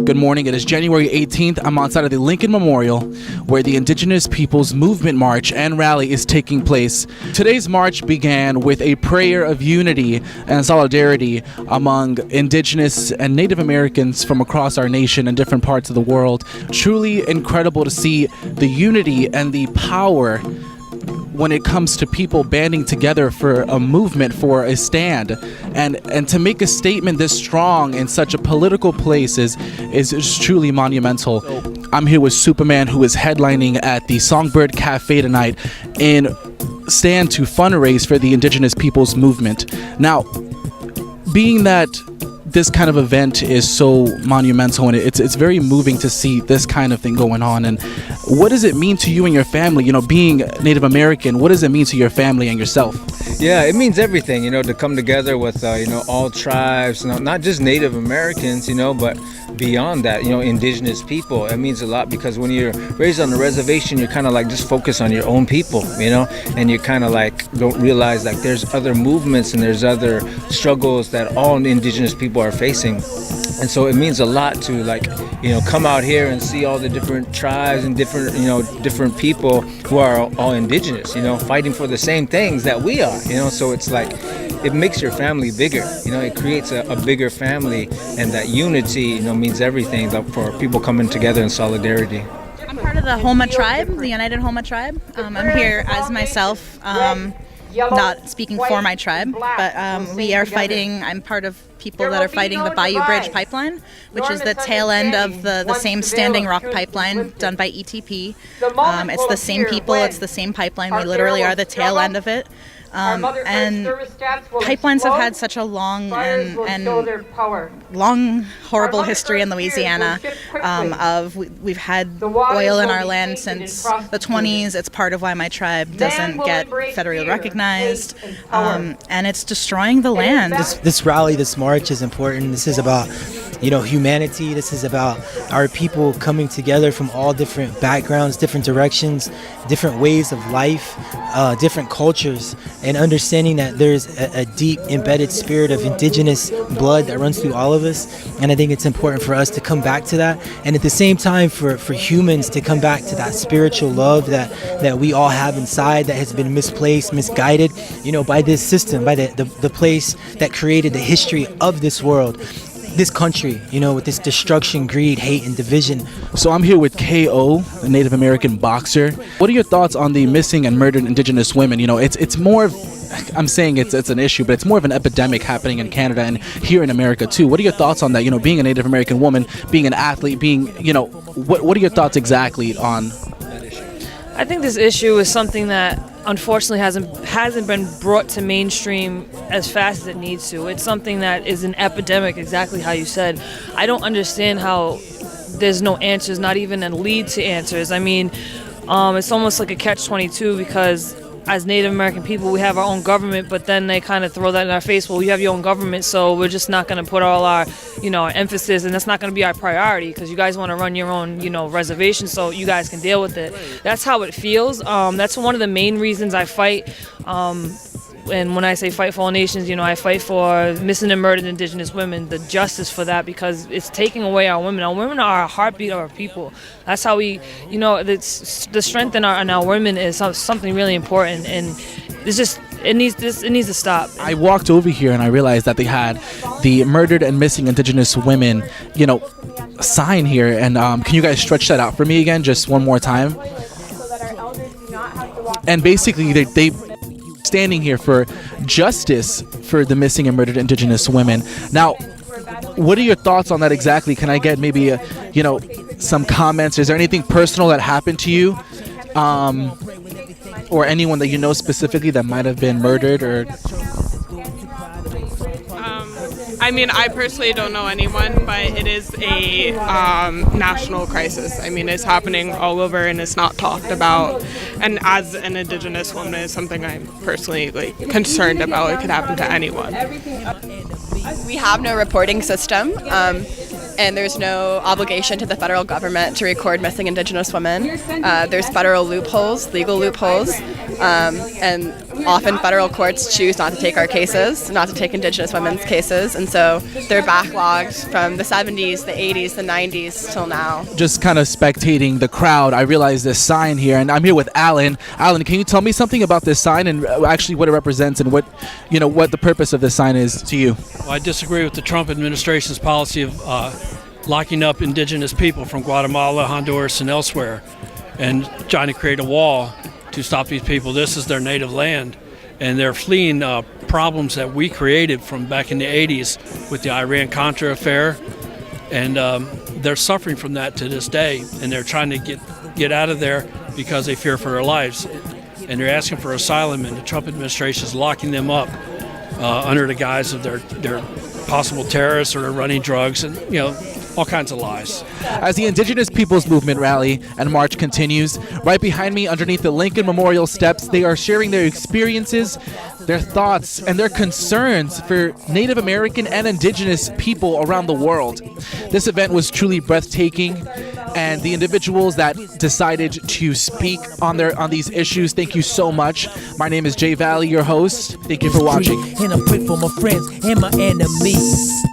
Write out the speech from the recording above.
Good morning. It is January 18th. I'm outside of the Lincoln Memorial where the Indigenous Peoples Movement March and Rally is taking place. Today's march began with a prayer of unity and solidarity among Indigenous and Native Americans from across our nation and different parts of the world. Truly incredible to see the unity and the power when it comes to people banding together for a movement, for a stand, and to make a statement this strong in such a political place is truly monumental. I'm here with Superman, who is headlining at the Songbird Cafe tonight in stand to fundraise for the Indigenous Peoples Movement. Now, being that this kind of event is so monumental, and it's very moving to see this kind of thing going on. And what does it mean to you and your family, you know, being Native American? What does it mean to your family and yourself? Yeah, it means everything, you know, to come together with, all tribes, not just Native Americans, but beyond that, Indigenous people. It means a lot because when you're raised on a reservation, you're kind of like just focus on your own people, and you kind of like don't realize like there's other movements and there's other struggles that all Indigenous people are facing. And so it means a lot to come out here and see all the different tribes and different people who are all Indigenous, fighting for the same things that we are, so it's like, it makes your family bigger, it creates a bigger family, and that unity, means everything for people coming together in solidarity. I'm part of the Homa tribe, the United Homa tribe. I'm here as myself, not speaking for my tribe, but we are fighting. I'm part of people that are fighting the Bayou Bridge pipeline, which is the tail end of the same Standing Rock pipeline done by ETP. It's the same people, it's the same pipeline. We literally are the tail end of it. And pipelines have had such a long horrible history in Louisiana. We've had oil in our land since the 20s. It's part of why my tribe doesn't get federally recognized, and it's destroying the land. This rally, this march is important. This is about humanity. This is about our people coming together from all different backgrounds, different directions, different ways of life, different cultures, and understanding that there's a deep embedded spirit of Indigenous blood that runs through all of us. And I think it's important for us to come back to that, and at the same time for humans to come back to that spiritual love that we all have inside that has been misplaced, misguided, by this system, by the place that created the history of this world, this country, with this destruction, greed, hate, and division. So I'm here with KO, a Native American boxer. What are your thoughts on the missing and murdered Indigenous women? It's more of, I'm saying it's an issue, but it's more of an epidemic happening in Canada and here in America too. What are your thoughts on that? Being a Native American woman, being an athlete, what are your thoughts exactly on that issue? I think this issue is something that unfortunately hasn't been brought to mainstream as fast as it needs to. It's something that is an epidemic, exactly how you said. I don't understand how there's no answers, not even a lead to answers. I mean, it's almost like a catch-22 because as Native American people, we have our own government, but then they kind of throw that in our face. Well, you have your own government, so we're just not going to put all our, our emphasis, and that's not going to be our priority because you guys want to run your own, reservation, so you guys can deal with it. That's how it feels. That's one of the main reasons I fight. And when I say fight for all nations, I fight for missing and murdered Indigenous women, the justice for that, because it's taking away our women. Our women are our heartbeat of our people. That's how we, it's, the strength in our women is something really important, and it's just, it needs to stop. I walked over here and I realized that they had the murdered and missing Indigenous women, sign here, and can you guys stretch that out for me again, just one more time? And basically, they standing here for justice for the missing and murdered Indigenous women. Now, what are your thoughts on that exactly? Can I get maybe some comments? Is there anything personal that happened to you, or anyone that you know specifically that might have been murdered? Or I mean, I personally don't know anyone, but it is a national crisis. I mean, it's happening all over and it's not talked about. And as an Indigenous woman, it's something I'm personally concerned about. It could happen to anyone. We have no reporting system, and there's no obligation to the federal government to record missing Indigenous women. There's federal loopholes, legal loopholes, and often federal courts choose not to take our cases, not to take Indigenous women's cases, and so they're backlogged from the 70s, the 80s, the 90s till now. Just kind of spectating the crowd, I realized this sign here, and I'm here with Alan. Alan, can you tell me something about this sign and actually what it represents and what the purpose of this sign is to you? Well, I disagree with the Trump administration's policy of locking up indigenous people from Guatemala, Honduras, and elsewhere, and trying to create a wall to stop these people. This is their native land, and they're fleeing problems that we created from back in the 80s with the Iran-Contra affair, and they're suffering from that to this day, and they're trying to get out of there because they fear for their lives, and they're asking for asylum, and the Trump administration is locking them up under the guise of their possible terrorists or they're running drugs, and all kinds of lies. As the Indigenous Peoples Movement rally and march continues, right behind me underneath the Lincoln Memorial steps, they are sharing their experiences, their thoughts, and their concerns for Native American and Indigenous people around the world. This event was truly breathtaking, and the individuals that decided to speak on these issues, thank you so much. My name is Jay Valley, your host. Thank you for watching. And I pray for my friends and my enemies.